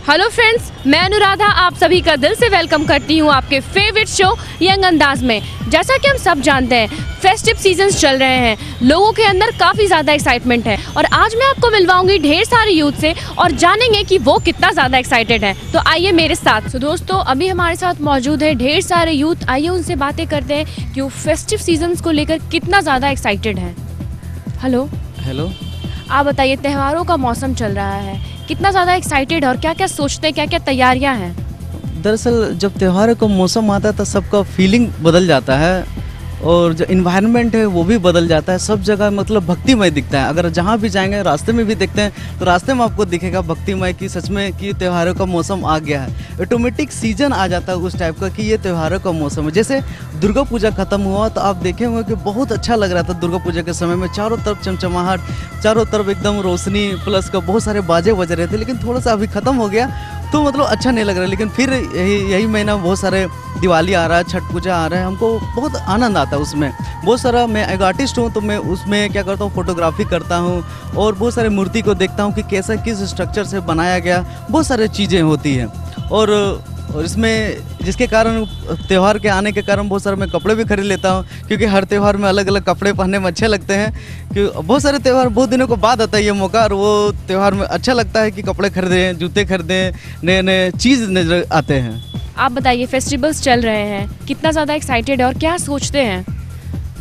Hello friends, मैं अनुराधा आप सभी का दिल से वेलकम करती हूँ आपके फेवरेट शो यंग अंदाज में। जैसा कि हम सब जानते हैं, फेस्टिव सीजन्स चल रहे हैं, लोगों के अंदर काफ़ी ज़्यादा एक्साइटमेंट है और आज मैं आपको मिलवाऊंगी ढेर सारे यूथ से और जानेंगे कि वो कितना ज़्यादा एक्साइटेड है। तो आइए मेरे साथ। तो दोस्तों, अभी हमारे साथ मौजूद है ढेर सारे यूथ। आइए उनसे बातें करते हैं कि वो फेस्टिव सीजन्स को लेकर कितना ज़्यादा एक्साइटेड है। हेलो हेलो, आप बताइए, त्योहारों का मौसम चल रहा है, कितना ज़्यादा एक्साइटेड और क्या क्या सोचते हैं, क्या क्या तैयारियां हैं? दरअसल जब त्योहारों का मौसम आता है तो सबका फीलिंग बदल जाता है और जो इन्वायरमेंट है वो भी बदल जाता है। सब जगह मतलब भक्तिमय दिखता है। अगर जहाँ भी जाएंगे रास्ते में भी देखते हैं तो रास्ते में आपको दिखेगा भक्तिमय कि सच में कि त्योहारों का मौसम आ गया है। ऑटोमेटिक सीजन आ जाता है उस टाइप का कि ये त्योहारों का मौसम है। जैसे दुर्गा पूजा खत्म हुआ तो आप देखे होंगे कि बहुत अच्छा लग रहा था। दुर्गा पूजा के समय में चारों तरफ चमचमाहट, चारों तरफ एकदम रोशनी प्लस का बहुत सारे बाजे बज रहे थे। लेकिन थोड़ा सा अभी ख़त्म हो गया तो मतलब अच्छा नहीं लग रहा। लेकिन फिर यही महीना बहुत सारे दिवाली आ रहा है, छठ पूजा आ रहा है, हमको बहुत आनंद आता है उसमें। बहुत सारा, मैं एक आर्टिस्ट हूँ तो मैं उसमें क्या करता हूँ, फोटोग्राफी करता हूँ और बहुत सारे मूर्ति को देखता हूँ कि कैसा किस स्ट्रक्चर से बनाया गया। बहुत सारी चीज़ें होती हैं और इसमें जिसके कारण त्यौहार के आने के कारण बहुत सारे मैं कपड़े भी खरीद लेता हूँ क्योंकि हर त्यौहार में अलग अलग कपड़े पहनने में अच्छे लगते हैं। कि बहुत सारे त्यौहार बहुत दिनों के बाद आता है ये मौका और वो त्यौहार में अच्छा लगता है कि कपड़े खरीदें, जूते खरीदें, नए नए चीज़ नजर आते हैं। आप बताइए, फेस्टिवल्स चल रहे हैं, कितना ज़्यादा एक्साइटेड और क्या सोचते हैं?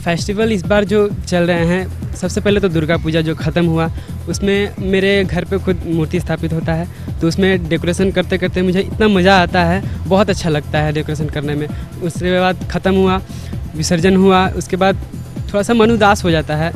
फेस्टिवल इस बार जो चल रहे हैं, सबसे पहले तो दुर्गा पूजा जो ख़त्म हुआ उसमें मेरे घर पे खुद मूर्ति स्थापित होता है तो उसमें डेकोरेशन करते करते मुझे इतना मज़ा आता है, बहुत अच्छा लगता है डेकोरेशन करने में। उसके बाद ख़त्म हुआ, विसर्जन हुआ, उसके बाद थोड़ा सा मन उदास हो जाता है।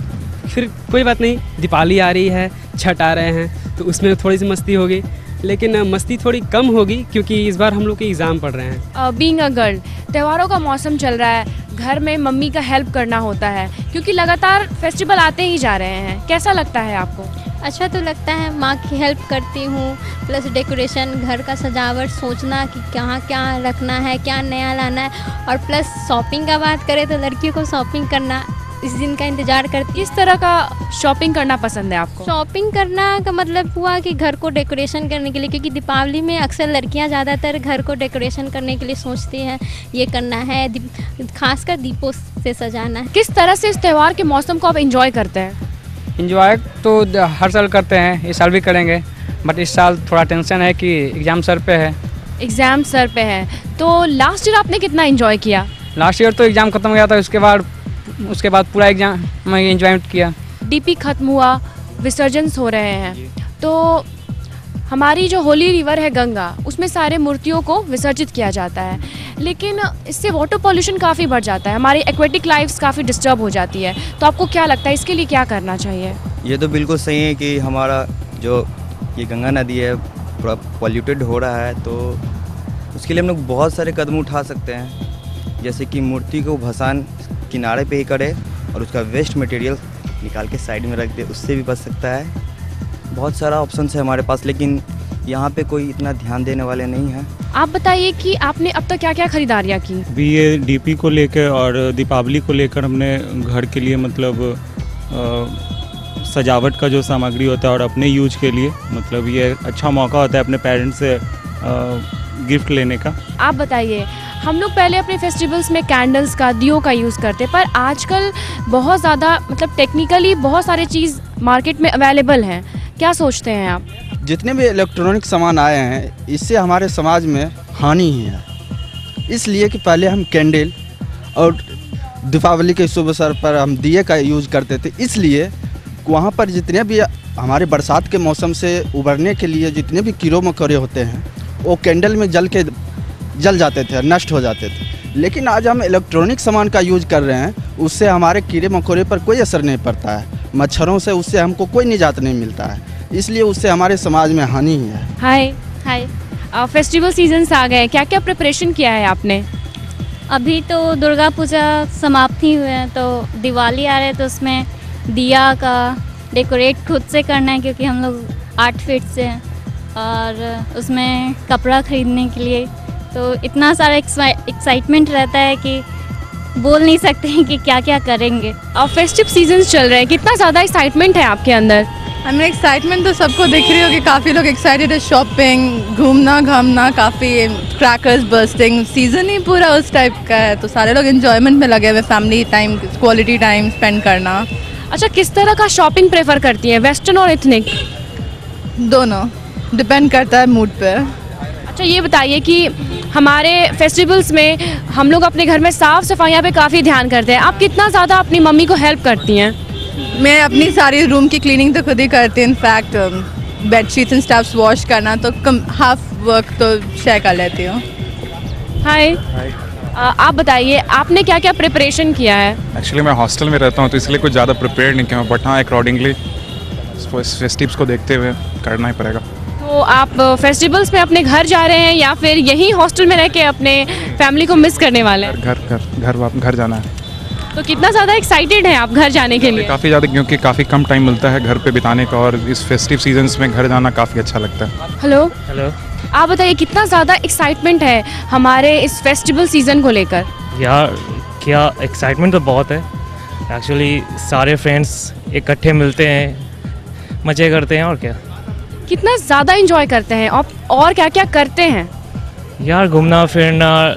फिर कोई बात नहीं, दीपावली आ रही है, छठ आ रहे हैं तो उसमें थोड़ी सी मस्ती होगी, लेकिन मस्ती थोड़ी कम होगी क्योंकि इस बार हम लोग के एग्ज़ाम पढ़ रहे हैं। बीइंग अ गर्ल, त्योहारों का मौसम चल रहा है, घर में मम्मी का हेल्प करना होता है क्योंकि लगातार फेस्टिवल आते ही जा रहे हैं। कैसा लगता है आपको? अच्छा तो लगता है, माँ की हेल्प करती हूँ, प्लस डेकोरेशन, घर का सजावट, सोचना कि कहाँ क्या रखना है, क्या नया लाना है, और प्लस शॉपिंग का बात करें तो लड़कियों को शॉपिंग करना, इस दिन का इंतज़ार करती। किस तरह का शॉपिंग करना पसंद है आपको? शॉपिंग करना का मतलब हुआ कि घर को डेकोरेशन करने के लिए, क्योंकि दीपावली में अक्सर लड़कियां ज़्यादातर घर को डेकोरेशन करने के लिए सोचती हैं, ये करना है, खासकर दीपों से सजाना है। किस तरह से इस त्यौहार के मौसम को आप एंजॉय करते हैं? इंजॉय तो हर साल करते हैं, इस साल भी करेंगे, बट इस साल थोड़ा टेंशन है कि एग्ज़ाम सर पे है। एग्ज़ाम सर पे है, तो लास्ट ईयर आपने कितना एंजॉय किया? लास्ट ईयर तो एग्ज़ाम ख़त्म हो गया था, उसके बाद पूरा एग्ज़ाम में एंजॉयमेंट किया। डीपी खत्म हुआ, विसर्जन हो रहे हैं, तो हमारी जो होली रिवर है गंगा, उसमें सारे मूर्तियों को विसर्जित किया जाता है, लेकिन इससे वाटर पॉल्यूशन काफ़ी बढ़ जाता है, हमारी एक्वेटिक लाइफ्स काफ़ी डिस्टर्ब हो जाती है। तो आपको क्या लगता है इसके लिए क्या करना चाहिए? ये तो बिल्कुल सही है कि हमारा जो ये गंगा नदी है पूरा पॉल्यूटेड हो रहा है, तो उसके लिए हम लोग बहुत सारे कदम उठा सकते हैं। जैसे कि मूर्ति को भसान किनारे पे ही करे और उसका वेस्ट मटेरियल निकाल के साइड में रख दे, उससे भी बच सकता है। बहुत सारा ऑप्शन है हमारे पास, लेकिन यहाँ पे कोई इतना ध्यान देने वाले नहीं हैं। आप बताइए कि आपने अब तक क्या क्या खरीदारियाँ की? भी ये डीपी को लेकर और दीपावली को लेकर हमने घर के लिए मतलब सजावट का जो सामग्री होता है और अपने यूज के लिए, मतलब ये अच्छा मौका होता है अपने पेरेंट्स से गिफ्ट लेने का। आप बताइए, हम लोग पहले अपने फेस्टिवल्स में कैंडल्स का, दियों का यूज़ करते, पर आजकल बहुत ज़्यादा मतलब टेक्निकली बहुत सारे चीज़ मार्केट में अवेलेबल हैं। क्या सोचते हैं आप? जितने भी इलेक्ट्रॉनिक सामान आए हैं, इससे हमारे समाज में हानि ही है। इसलिए कि पहले हम कैंडल और दीपावली के शुभ अवसर पर हम दिए का यूज़ करते थे, इसलिए वहाँ पर जितने भी हमारे बरसात के मौसम से उबरने के लिए जितने भी कीड़े मकोड़े होते हैं वो कैंडल में जल जाते थे, नष्ट हो जाते थे। लेकिन आज हम इलेक्ट्रॉनिक सामान का यूज़ कर रहे हैं, उससे हमारे कीड़े मकोड़े पर कोई असर नहीं पड़ता है, मच्छरों से उससे हमको कोई निजात नहीं मिलता है, इसलिए उससे हमारे समाज में हानि ही है। हाय, फेस्टिवल सीजन्स आ गए, क्या क्या प्रिपरेशन किया है आपने? अभी तो दुर्गा पूजा समाप्ति हुए हैं, तो दिवाली आ रहे हैं, तो उसमें दिया का डेकोरेट खुद से करना है क्योंकि हम लोग 8 फीट से हैं, और उसमें कपड़ा ख़रीदने के लिए तो इतना सारा एक्साइटमेंट रहता है कि बोल नहीं सकते हैं कि क्या क्या करेंगे। और फेस्टिव सीजन्स चल रहे हैं, कितना ज़्यादा एक्साइटमेंट है आपके अंदर? आई मीन एक्साइटमेंट तो सबको दिख रही होगी, काफ़ी लोग एक्साइटेड है, शॉपिंग, घूमना घामना, काफ़ी क्रैकर्स बर्स्टिंग, सीज़न ही पूरा उस टाइप का है, तो सारे लोग एंजॉयमेंट में लगे हुए, family time, quality time spend करना। अच्छा, किस तरह का शॉपिंग प्रेफर करती हैं, वेस्टर्न और एथनिक? दोनों, डिपेंड करता है मूड पे। अच्छा, ये बताइए कि हमारे फेस्टिवल्स में हम लोग अपने घर में साफ़ सफाइयाँ पे काफ़ी ध्यान करते हैं, आप कितना ज़्यादा अपनी मम्मी को हेल्प करती हैं? मैं अपनी सारी रूम की क्लीनिंग तो खुद ही करती हूँ, in fact bedsheets and stuffs wash करना तो हाफ वर्क तो शेयर कर लेती हूँ। हाय, आप बताइए आपने क्या क्या प्रिपरेशन किया है? एक्चुअली मैं हॉस्टल में रहता हूँ तो इसलिए कुछ ज़्यादा प्रिपेयर नहीं किया, बट हाँ अकॉर्डिंगली फेस्टिव्स को देखते हुए करना ही पड़ेगा। तो आप फेस्टिवल्स में अपने घर जा रहे हैं या फिर यहीं हॉस्टल में रह के अपने फैमिली को मिस करने वाले हैं? घर जाना है। तो कितना ज़्यादा एक्साइटेड हैं आप घर जाने के लिए? काफ़ी ज़्यादा, क्योंकि काफ़ी कम टाइम मिलता है घर पे बिताने का और इस फेस्टिव सीजन्स में घर जाना काफ़ी अच्छा लगता है। हेलो, आप बताइए कितना ज़्यादा एक्साइटमेंट है हमारे इस फेस्टिवल सीज़न को लेकर? यार क्या एक्साइटमेंट तो बहुत है एक्चुअली, सारे फ्रेंड्स इकट्ठे मिलते हैं, मज़े करते हैं और क्या। कितना ज़्यादा एंजॉय करते हैं और क्या क्या करते हैं? यार घूमना फिरना,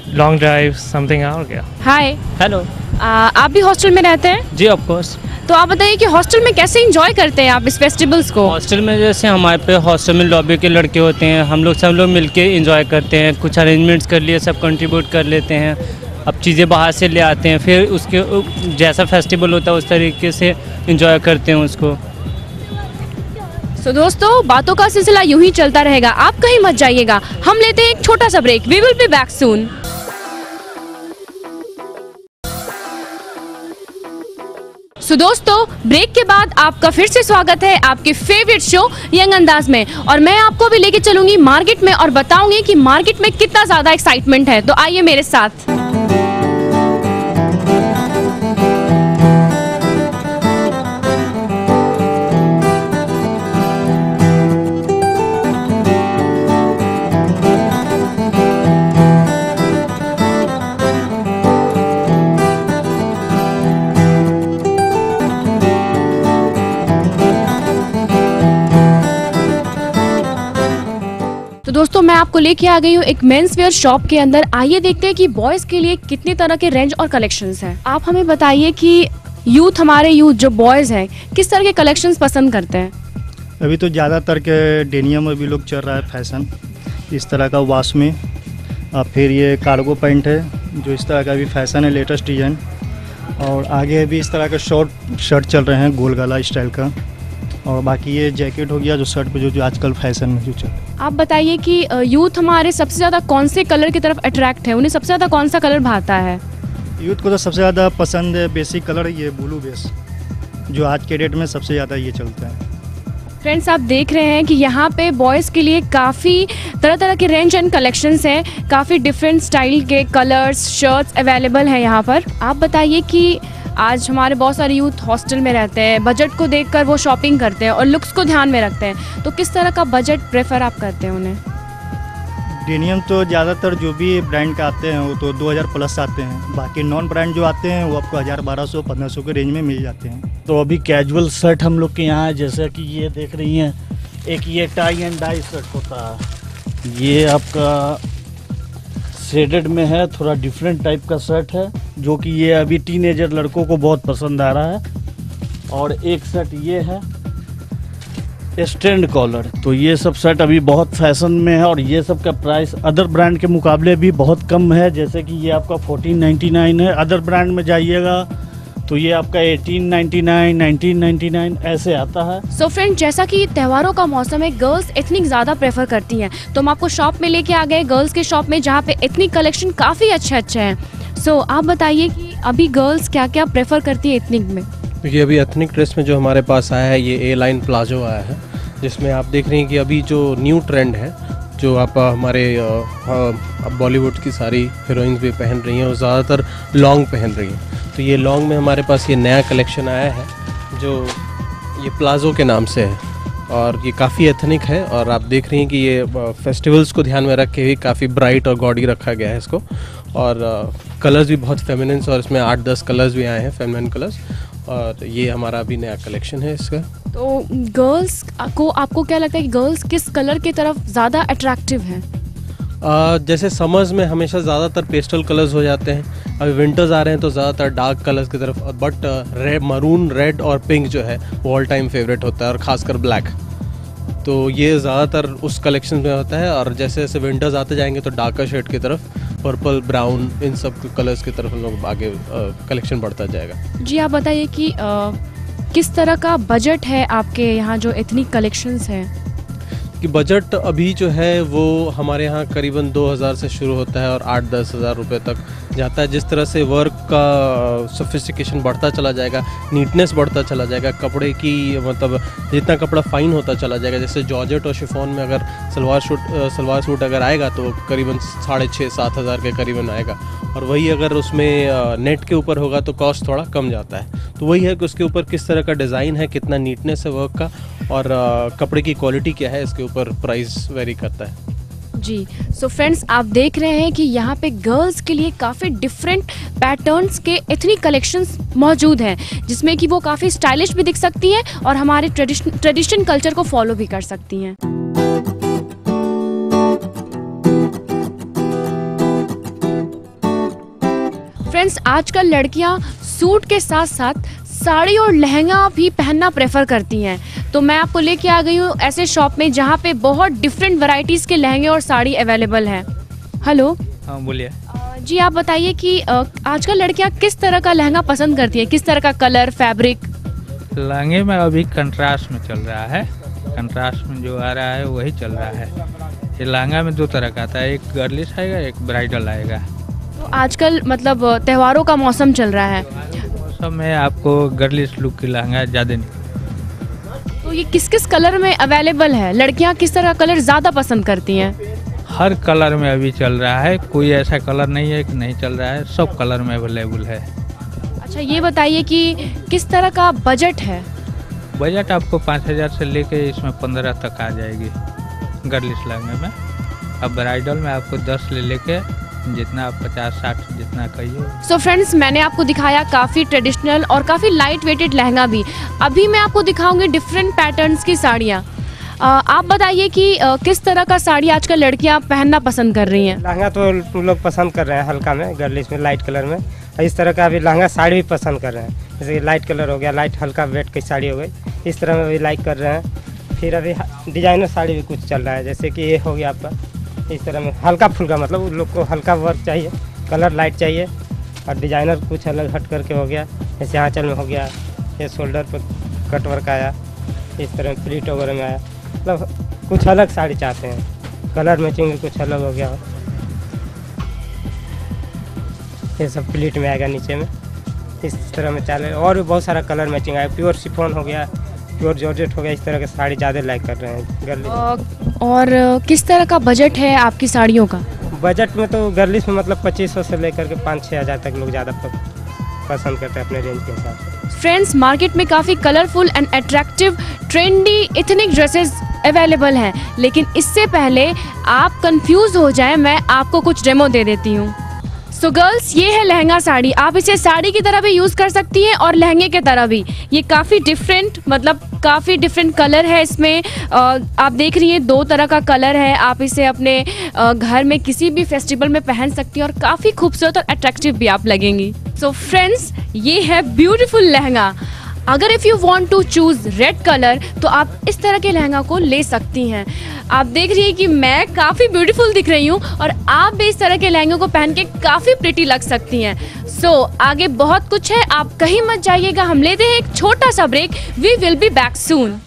लॉन्ग ड्राइव समथिंग और क्या। हाय, हेलो, आप भी हॉस्टल में रहते हैं? जी ऑफ कोर्स। तो आप बताइए कि हॉस्टल में कैसे एंजॉय करते हैं आप इस फेस्टिवल्स को? हॉस्टल में जैसे हमारे पे हॉस्टल में लॉबी के लड़के होते हैं, हम लोग सब लोग मिलके एंजॉय करते हैं, कुछ अरेंजमेंट्स कर लिए, सब कंट्रीब्यूट कर लेते हैं, अब चीज़ें बाहर से ले आते हैं, फिर उसके जैसा फेस्टिवल होता है उस तरीके से एंजॉय करते हैं उसको। तो दोस्तों, बातों का सिलसिला यूं ही चलता रहेगा, आप कहीं मत जाइएगा, हम लेते हैं एक छोटा सा break. We will be back soon. So दोस्तों, ब्रेक के बाद आपका फिर से स्वागत है आपके फेवरेट शो यंग अंदाज में, और मैं आपको भी लेके चलूंगी मार्केट में और बताऊंगी कि मार्केट में कितना ज्यादा एक्साइटमेंट है। तो आइए मेरे साथ। दोस्तों, मैं आपको लेके आ गई हूँ एक मेंस वेयर शॉप के अंदर। आइए देखते हैं कि बॉयज़ के लिए कितने तरह के रेंज और कलेक्शंस हैं। आप हमें बताइए कि हमारे यूथ जो बॉयज़ हैं किस तरह के कलेक्शंस पसंद करते हैं? अभी तो ज़्यादातर के डेनियम अभी लोग चल रहा है फैशन, इस तरह का वाश में। फिर ये कार्गो पैंट है जो इस तरह का भी फैशन है, लेटेस्ट डिजाइन। और आगे भी इस तरह का शॉर्ट शर्ट चल रहे हैं, गोल गला स्टाइल का। और बाकी ये जैकेट हो गया जो शर्ट पे जो आजकल फैशन में जो चल। आप बताइए कि यूथ हमारे सबसे ज़्यादा कौन से कलर की तरफ अट्रैक्ट है, उन्हें सबसे ज़्यादा कौन सा कलर भाता है? यूथ को तो सबसे ज़्यादा पसंद है बेसिक कलर ये ब्लू बेस, जो आज के डेट में सबसे ज़्यादा ये चलता है। फ्रेंड्स, आप देख रहे हैं कि यहाँ पे बॉयज़ के लिए काफ़ी तरह तरह के रेंज एंड कलेक्शंस हैं, काफ़ी डिफरेंट स्टाइल के कलर्स, शर्ट्स अवेलेबल हैं यहाँ पर। आप बताइए कि आज हमारे बहुत सारे यूथ हॉस्टल में रहते हैं, बजट को देखकर वो शॉपिंग करते हैं और लुक्स को ध्यान में रखते हैं, तो किस तरह का बजट प्रेफर आप करते हैं उन्हें? डेनियम तो ज़्यादातर जो भी ब्रांड के आते हैं वो तो 2000 प्लस आते हैं, बाकी नॉन ब्रांड जो आते हैं वो आपको 1000, 1200, 1500 के रेंज में मिल जाते हैं। तो अभी कैजुअल शर्ट हम लोग के यहाँ है, जैसा कि ये देख रही हैं, एक ये टाई एंड डाई शर्ट होता है, ये आपका शेडेड में है, थोड़ा डिफरेंट टाइप का शर्ट है जो कि ये अभी टीनेजर लड़कों को बहुत पसंद आ रहा है। और एक शर्ट ये है स्टैंड कॉलर, तो ये सब शर्ट अभी बहुत फैशन में है और ये सब का प्राइस अदर ब्रांड के मुकाबले भी बहुत कम है, जैसे कि ये आपका 1499 है, अदर ब्रांड में जाइएगा तो ये आपका 1899, 1999 ऐसे आता है। सो फ्रेंड, जैसा कि त्योहारों का मौसम है, गर्ल्स एथनिक ज़्यादा प्रेफर करती हैं, तो हम आपको शॉप में लेके आ गए, गर्ल्स के शॉप में, जहाँ पे एथनिक कलेक्शन काफ़ी अच्छे हैं। सो आप बताइए कि अभी गर्ल्स क्या क्या प्रेफर करती है एथनिक में? देखिए, अभी एथनिक ड्रेस में जो हमारे पास आया है ये ए लाइन प्लाजो आया है, जिसमें आप देख रही हैं कि अभी जो न्यू ट्रेंड है, जो आप हमारे बॉलीवुड की सारी हीरोइंस भी पहन रही हैं, वो ज़्यादातर लॉन्ग पहन रही हैं। तो ये लॉन्ग में हमारे पास ये नया कलेक्शन आया है जो ये प्लाजो के नाम से है और ये काफ़ी एथनिक है। और आप देख रही हैं कि ये फेस्टिवल्स को ध्यान में रख के भी काफ़ी ब्राइट और गॉडी रखा गया है इसको, और कलर्स भी बहुत फेमिनिन, और इसमें 8-10 कलर्स भी आए हैं, फेमिनिन कलर्स। और ये हमारा अभी नया कलेक्शन है इसका। तो गर्ल्स को आपको क्या लगता है कि गर्ल्स किस कलर की तरफ ज़्यादा अट्रैक्टिव हैं? जैसे समर्स में हमेशा ज़्यादातर पेस्टल कलर्स हो जाते हैं, अभी विंटर्स आ रहे हैं तो ज़्यादातर डार्क कलर्स की तरफ, बट रेड, मरून, रेड और पिंक जो है वो ऑल टाइम फेवरेट होता है, और ख़ासकर ब्लैक। तो ये ज़्यादातर उस कलेक्शन में होता है, और जैसे जैसे विंटर्स आते जाएंगे तो डार्कर शेड की तरफ, पर्पल, ब्राउन, इन सब कलर्स की तरफ हम लोग आगे कलेक्शन बढ़ता जाएगा। जी आप बताइए कि किस तरह का बजट है आपके यहाँ जो एथनिक कलेक्शंस हैं? कि बजट अभी जो है वो हमारे यहाँ करीबन 2000 से शुरू होता है और 8-10 हज़ार रुपये तक जाता है। जिस तरह से वर्क का सोफिस्टिकेशन बढ़ता चला जाएगा, नीटनेस बढ़ता चला जाएगा, कपड़े की मतलब जितना कपड़ा फाइन होता चला जाएगा, जैसे जॉर्जेट और शिफॉन में अगर सलवार सूट अगर आएगा तो करीबन 6,500-7 हज़ार के करीबन आएगा, और वही अगर उसमें नेट के ऊपर होगा तो कॉस्ट थोड़ा कम जाता है। तो वही है कि उसके ऊपर किस तरह का डिज़ाइन है, कितना नीटनेस है वर्क का, और कपड़े की क्वालिटी क्या है, इसके ऊपर प्राइस वेरी करता है। जी, सो फ्रेंड्स आप देख रहे हैं कि यहाँ पे गर्ल्स के लिए काफ़ी डिफरेंट पैटर्न्स के एथनिक कलेक्शंस मौजूद हैं, जिसमें कि वो काफ़ी स्टाइलिश भी दिख सकती हैं और हमारे ट्रेडिशन कल्चर को फॉलो भी कर सकती हैं। फ्रेंड्स आजकल लड़कियाँ सूट के साथ साथ साड़ी और लहंगा भी पहनना प्रेफर करती हैं, तो मैं आपको लेके आ गई हूँ ऐसे शॉप में जहाँ पे बहुत डिफरेंट वैरायटीज़ के लहंगे और साड़ी अवेलेबल हैं। हेलो। हाँ बोलिए। जी आप बताइए कि आजकल लड़कियाँ किस तरह का लहंगा पसंद करती हैं, किस तरह का कलर, फैब्रिक? लहंगे में अभी कंट्रास्ट में चल रहा है, कंट्रास्ट में जो आ रहा है वही चल रहा है। ये लहंगा में 2 तरह का आता है, एक गर्लिश आएगा, एक ब्राइडल आएगा। तो आजकल मतलब त्योहारों का मौसम चल रहा है, मौसम में आपको गर्लिश लुक की लहंगा ज़्यादा नहीं। तो ये किस किस कलर में अवेलेबल है? लड़कियां किस तरह का कलर ज़्यादा पसंद करती हैं? हर कलर में अभी चल रहा है, कोई ऐसा कलर नहीं है कि नहीं चल रहा है, सब कलर में अवेलेबल है। अच्छा ये बताइए कि किस तरह का बजट है? बजट आपको 5000 से लेके इसमें 15 तक आ जाएगी गर्लिश लहंगे में। अब ब्राइडल में आपको 10 ले लेके जितना आप 50-60 जितना कहिए। सो फ्रेंड्स मैंने आपको दिखाया काफ़ी ट्रेडिशनल और काफ़ी लाइट वेटेड लहंगा भी। अभी मैं आपको दिखाऊंगी डिफरेंट पैटर्न्स की साड़ियाँ। आप बताइए कि किस तरह का साड़ी आजकल लड़कियाँ पहनना पसंद कर रही हैं? लहंगा तो लोग पसंद कर रहे हैं हल्का में, गर्लिश में, लाइट कलर में। इस तरह का अभी लहंगा साड़ी भी पसंद कर रहे हैं, जैसे लाइट कलर हो गया, लाइट हल्का वेट की साड़ी हो गई, इस तरह में भी लाइक कर रहे हैं। फिर अभी डिजाइनर साड़ी भी कुछ चल रहा है, जैसे कि ये हो गया आपका इस तरह में हल्का फुल्का, मतलब उन लोग को हल्का वर्क चाहिए, कलर लाइट चाहिए, और डिजाइनर कुछ अलग हट करके हो गया, जैसे आंचल में हो गया, ये शोल्डर पर कट वर्क आया, इस तरह प्लीट वगैरह में आया, मतलब कुछ अलग साड़ी चाहते हैं, कलर मैचिंग कुछ अलग हो गया, ये सब प्लीट में आएगा नीचे में, इस तरह में चले। और भी बहुत सारा कलर मैचिंग आया, प्योर शिफॉन हो गया, प्योर जॉर्जेट हो गया, इस तरह के साड़ी ज़्यादा लाइक कर रहे हैं गर्लिश। और किस तरह का बजट है आपकी साड़ियों का? बजट में तो गर्लिश में मतलब 2500 से लेकर के 5-6 हज़ार तक लोग ज़्यादा पसंद करते हैं अपने रेंज के हिसाब से। फ्रेंड्स मार्केट में काफ़ी colourful and attractive trendy ethnic dresses available हैं, लेकिन इससे पहले आप कंफ्यूज हो जाएं मैं आपको कुछ डेमो दे देती हूँ। सो गर्ल्स ये है लहंगा साड़ी, आप इसे साड़ी की तरह भी यूज़ कर सकती हैं और लहंगे की तरह भी। ये काफ़ी डिफरेंट मतलब काफ़ी डिफरेंट कलर है इसमें, आप देख रही हैं 2 तरह का कलर है। आप इसे अपने घर में किसी भी फेस्टिवल में पहन सकती हैं और काफ़ी खूबसूरत और अट्रैक्टिव भी आप लगेंगी। सो फ्रेंड्स ये है ब्यूटीफुल लहंगा। अगर if you want to choose red colour तो आप इस तरह के लहंगा को ले सकती हैं। आप देख रही हैं कि मैं काफ़ी ब्यूटीफुल दिख रही हूँ और आप भी इस तरह के लहंगे को पहन के काफ़ी प्रिटी लग सकती हैं। सो आगे बहुत कुछ है, आप कहीं मत जाइएगा, हम लेते हैं एक छोटा सा break. We will be back soon.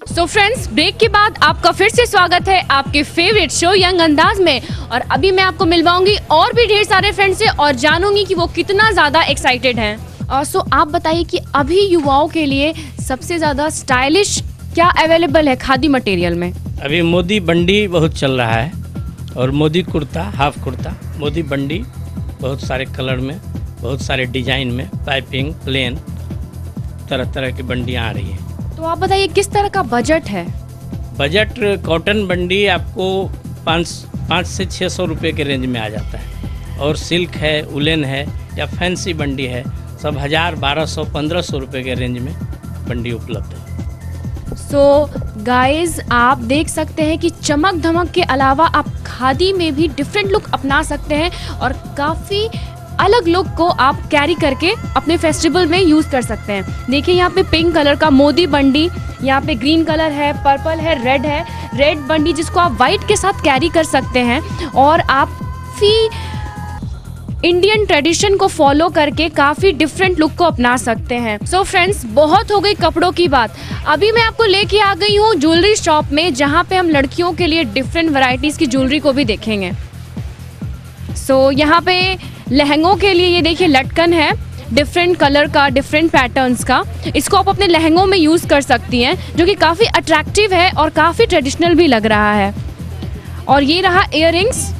So friends break के बाद आपका फिर से स्वागत है आपके फेवरेट शो यंग अंदाज में, और अभी मैं आपको मिलवाऊंगी और भी ढेर सारे फ्रेंड्स से और जानूंगी कि वो कितना ज़्यादा एक्साइटेड हैं। सो आप बताइए कि अभी युवाओं के लिए सबसे ज़्यादा स्टाइलिश क्या अवेलेबल है खादी मटेरियल में? अभी मोदी बंडी बहुत चल रहा है, और मोदी कुर्ता, हाफ कुर्ता, मोदी बंडी, बहुत सारे कलर में, बहुत सारे डिजाइन में, पाइपिंग, प्लेन, तरह तरह की बंडियाँ आ रही हैं। तो आप बताइए किस तरह का बजट है? बजट कॉटन बंडी आपको 500 से 600 रुपये के रेंज में आ जाता है, और सिल्क है, उलेन है या फैंसी बंडी है, सब 1000, 1200, 1500 रुपये के रेंज में बंडी उपलब्ध है। सो गाइस, आप देख सकते हैं कि चमक धमक के अलावा आप खादी में भी डिफरेंट लुक अपना सकते हैं और काफ़ी अलग लुक को आप कैरी करके अपने फेस्टिवल में यूज़ कर सकते हैं। देखिए यहाँ पे पिंक कलर का मोदी बंडी, यहाँ पे ग्रीन कलर है, पर्पल है, रेड बंडी जिसको आप वाइट के साथ कैरी कर सकते हैं और आप इंडियन ट्रेडिशन को फॉलो करके काफ़ी डिफरेंट लुक को अपना सकते हैं। सो फ्रेंड्स, बहुत हो गई कपड़ों की बात। अभी मैं आपको लेके आ गई हूँ ज्वेलरी शॉप में, जहाँ पे हम लड़कियों के लिए डिफरेंट वैरायटीज़ की ज्वेलरी को भी देखेंगे। सो यहाँ पे लहंगों के लिए ये देखिए लटकन है, डिफरेंट कलर का, डिफरेंट पैटर्न्स का। इसको आप अपने लहंगों में यूज़ कर सकती हैं, जो कि काफ़ी अट्रैक्टिव है और काफ़ी ट्रेडिशनल भी लग रहा है। और ये रहा इयररिंग्स,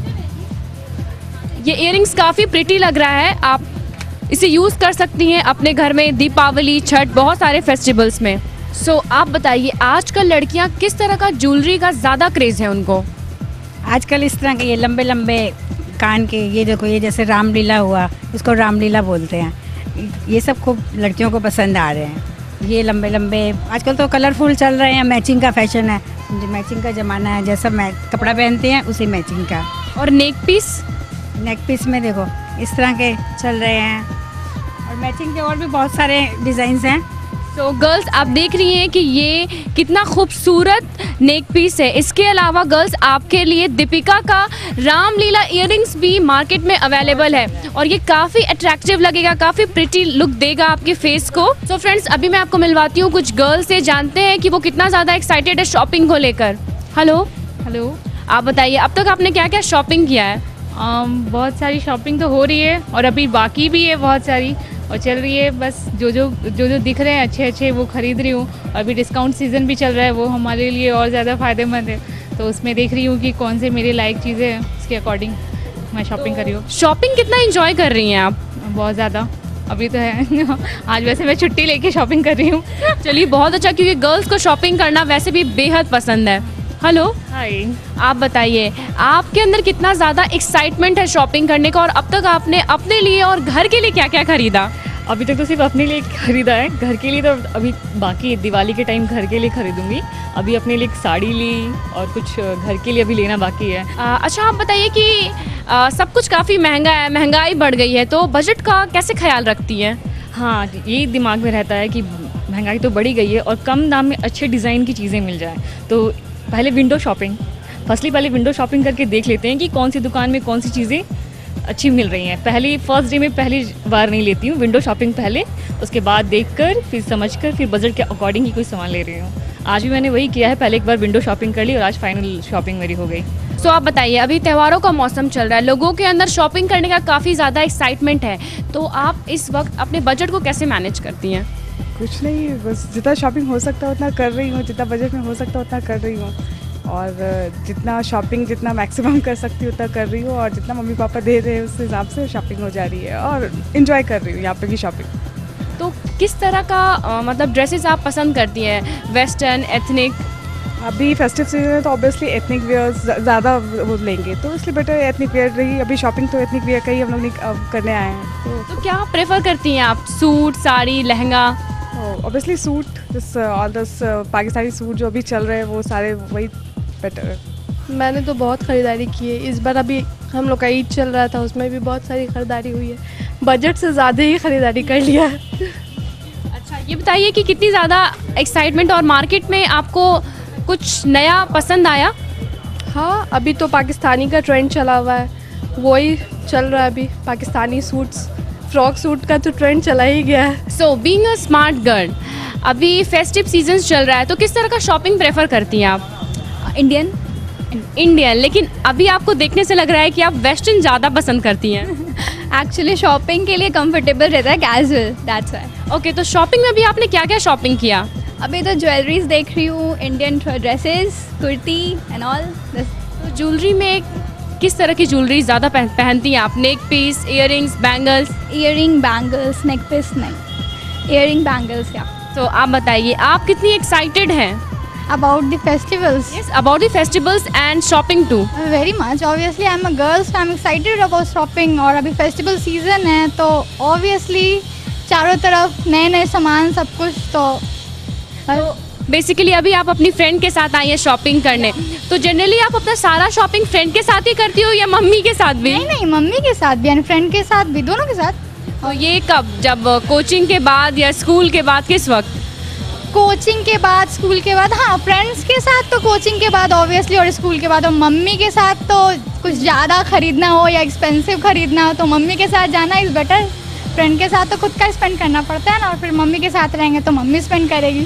ये इयररिंग्स काफ़ी प्रिटी लग रहा है। आप इसे यूज़ कर सकती हैं अपने घर में, दीपावली, छठ, बहुत सारे फेस्टिवल्स में। सो आप बताइए, आजकल लड़कियां किस तरह का ज्वेलरी का ज़्यादा क्रेज़ है उनको? आजकल इस तरह के ये लंबे लंबे कान के, ये देखो, ये जैसे रामलीला हुआ, इसको रामलीला बोलते हैं, ये सब खूब लड़कियों को पसंद आ रहे हैं। ये लंबे लंबे, आजकल तो कलरफुल चल रहे हैं, मैचिंग का फैशन है, मैचिंग का ज़माना है, जैसा कपड़ा पहनते हैं उसी मैचिंग का। और नेक पीस में देखो इस तरह के चल रहे हैं और मैचिंग के और भी बहुत सारे डिज़ाइंस हैं। तो गर्ल्स, आप देख रही हैं कि ये कितना खूबसूरत नेक पीस है। इसके अलावा गर्ल्स, आपके लिए दीपिका का रामलीला इयररिंग्स भी मार्केट में अवेलेबल है और ये काफ़ी अट्रैक्टिव लगेगा, काफ़ी प्रिटी लुक देगा आपके फेस को। सो फ्रेंड्स, अभी मैं आपको मिलवाती हूँ कुछ गर्ल्स से, जानते हैं कि वो कितना ज़्यादा एक्साइटेड है शॉपिंग को लेकर। हेलो, आप बताइए, अब तक आपने क्या क्या शॉपिंग किया है? बहुत सारी शॉपिंग तो हो रही है और अभी बाकी भी है बहुत सारी, और चल रही है। बस जो दिख रहे हैं अच्छे वो ख़रीद रही हूँ। अभी डिस्काउंट सीज़न भी चल रहा है, वो हमारे लिए और ज़्यादा फ़ायदेमंद है, तो उसमें देख रही हूँ कि कौन से मेरे लायक चीज़ें हैं, उसके अकॉर्डिंग मैं शॉपिंग कर रही हूँ। शॉपिंग कितना इंजॉय कर रही हैं आप? बहुत ज़्यादा, अभी तो है आज वैसे मैं छुट्टी लेके शॉपिंग कर रही हूँ। चलिए, बहुत अच्छा, क्योंकि गर्ल्स को शॉपिंग करना वैसे भी बेहद पसंद है। हेलो, हाय, आप बताइए, आपके अंदर कितना ज़्यादा एक्साइटमेंट है शॉपिंग करने का और अब तक आपने अपने लिए और घर के लिए क्या क्या खरीदा? अभी तक तो सिर्फ अपने लिए खरीदा है, घर के लिए तो अभी बाकी, दिवाली के टाइम घर के लिए खरीदूंगी। अभी अपने लिए साड़ी ली और कुछ घर के लिए अभी लेना बाकी है। अच्छा, आप बताइए कि सब कुछ काफ़ी महंगा है, महंगाई बढ़ गई है, तो बजट का कैसे ख्याल रखती हैं? हाँ, ये दिमाग में रहता है कि महंगाई तो बढ़ी गई है और कम दाम में अच्छे डिज़ाइन की चीज़ें मिल जाए, तो पहले विंडो शॉपिंग करके देख लेते हैं कि कौन सी दुकान में कौन सी चीज़ें अच्छी मिल रही हैं। फर्स्ट डे में पहली बार नहीं लेती हूँ विंडो शॉपिंग, पहले उसके बाद देखकर, फिर समझकर, फिर बजट के अकॉर्डिंग ही कोई सामान ले रही हूँ। आज भी मैंने वही किया है, पहले एक बार विंडो शॉपिंग कर ली और आज फाइनल शॉपिंग मेरी हो गई। सो आप बताइए, अभी त्योहारों का मौसम चल रहा है, लोगों के अंदर शॉपिंग करने का काफ़ी ज़्यादा एक्साइटमेंट है, तो आप इस वक्त अपने बजट को कैसे मैनेज करती हैं? कुछ नहीं, बस जितना शॉपिंग हो सकता है उतना कर रही हूँ, जितना बजट में हो सकता है उतना कर रही हूँ, और जितना शॉपिंग जितना मैक्सिमम कर सकती हूँ उतना कर रही हूँ, और जितना मम्मी पापा दे रहे हैं उस हिसाब से शॉपिंग हो जा रही है और इन्जॉय कर रही हूँ यहाँ पे की शॉपिंग। तो किस तरह का मतलब ड्रेसेस आप पसंद करती हैं, वेस्टर्न, एथनिक? अभी फेस्टिव सीजन है तो ऑब्वियसली एथनिक वेयर ज़्यादा वो लेंगे, तो इसलिए बेटर एथनिक वेयर रही। अभी शॉपिंग तो एथनिक वेयर का ही हम लोग करने आए हैं। तो क्या प्रेफर करती हैं आप, suit, sari, lehenga? Obviously suit, all दस पाकिस्तानी सूट जो अभी चल रहे हैं वो सारे वही बेटर है। मैंने तो बहुत ख़रीदारी की है इस बार, अभी हम लोग का ईद चल रहा था उसमें भी बहुत सारी ख़रीदारी हुई है, बजट से ज़्यादा ही ख़रीदारी कर लिया है। अच्छा, ये बताइए कि कितनी ज़्यादा एक्साइटमेंट, और मार्केट में आपको कुछ नया पसंद आया? हाँ, अभी तो पाकिस्तानी का ट्रेंड चला हुआ है, वही चल रहा है अभी, पाकिस्तानी सूट्स, फ्रॉक सूट का तो ट्रेंड चला ही गया है। So being a smart girl, अभी फेस्टिव सीजन चल रहा है, तो किस तरह का शॉपिंग प्रेफर करती हैं आप? इंडियन, लेकिन अभी आपको देखने से लग रहा है कि आप वेस्टर्न ज़्यादा पसंद करती हैं। एक्चुअली शॉपिंग के लिए कंफर्टेबल रहता है, कैजुअल, दैट्स व्हाई। ओके, तो शॉपिंग में अभी आपने क्या क्या शॉपिंग किया? अभी तो ज्वेलरीज देख रही हूँ, Indian dresses, kurti and all. तो ज्वेलरी में किस तरह की ज्वेलरी ज़्यादा पहनती हैं आप? Neck piece, earrings, bangles? Earring, bangles, neck piece नहीं, इयरिंग, बैंगल्स। या तो आप बताइए, आप कितनी एक्साइटेड हैं about the festivals. Yes, about the festivals and shopping too. Very much. Obviously, I'm a girl, so I'm excited about shopping. और अभी फेस्टिवल सीजन है तो obviously चारों तरफ नए नए सामान सब कुछ तो बेसिकली अभी आप अपनी फ्रेंड के साथ आई हैं शॉपिंग करने, तो जनरली आप अपना सारा शॉपिंग फ्रेंड के साथ ही करती हो या मम्मी के साथ भी? नहीं, मम्मी के साथ भी एंड फ्रेंड के साथ भी, दोनों के साथ। तो ये कब, जब कोचिंग के बाद या स्कूल के बाद, किस वक्त? कोचिंग के बाद, स्कूल के बाद। हाँ, फ्रेंड्स के साथ तो कोचिंग के बाद ऑब्वियसली, और स्कूल के बाद। और मम्मी के साथ तो कुछ ज़्यादा खरीदना हो या एक्सपेंसिव खरीदना हो तो मम्मी के साथ जाना इज़ बेटर। फ्रेंड के साथ तो खुद का स्पेंड करना पड़ता है ना, और फिर मम्मी के साथ रहेंगे तो मम्मी स्पेंड करेगी।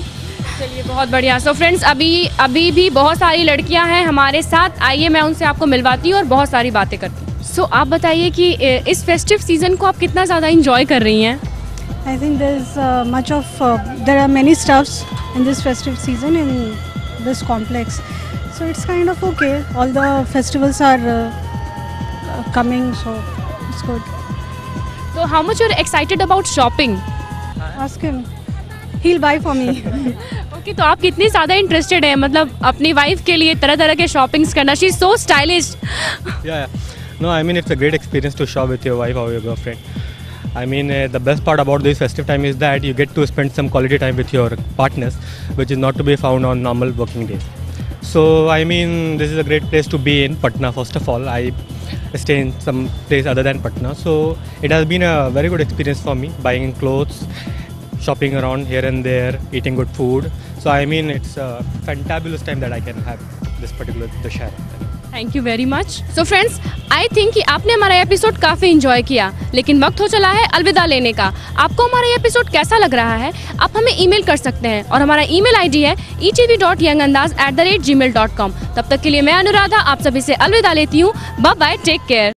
चलिए, बहुत बढ़िया। सो फ्रेंड्स, अभी भी बहुत सारी लड़कियां हैं हमारे साथ, आइए मैं उनसे आपको मिलवाती हूँ और बहुत सारी बातें करती हूँ। सो आप बताइए कि इस फेस्टिव सीज़न को आप कितना ज़्यादा इंजॉय कर रही हैं? I think there are many stuffs in this festive season in this complex, so it's kind of okay. All the festivals are coming, so it's good. So how much you're excited about shopping? Ask him. He'll buy for me. Okay, तो आप कितनी ज़्यादा interested हैं मतलब अपनी wife के लिए तरह तरह के शॉपिंग्स करना? She's so stylish. Yeah. No, I mean it's a great experience to shop with your wife or your girlfriend. I mean the best part about this festive time is that you get to spend some quality time with your partners, which is not to be found on normal working days. So I mean this is a great place to be in Patna. First of all, I stay in some place other than Patna, so it has been a very good experience for me, buying clothes, shopping around here and there, eating good food. So I mean it's a fantabulous time that I can have this particular Dussehra. Thank you very much. So friends, I think कि आपने हमारा episode काफ़ी enjoy किया, लेकिन वक्त हो चला है अलविदा लेने का। आपको हमारा ये एपिसोड कैसा लग रहा है आप हमें ईमेल कर सकते हैं, और हमारा ईमेल आईडी है etv.youngandaz@gmail.com। तब तक के लिए मैं अनुराधा आप सभी से अलविदा लेती हूँ। Bye bye, take care.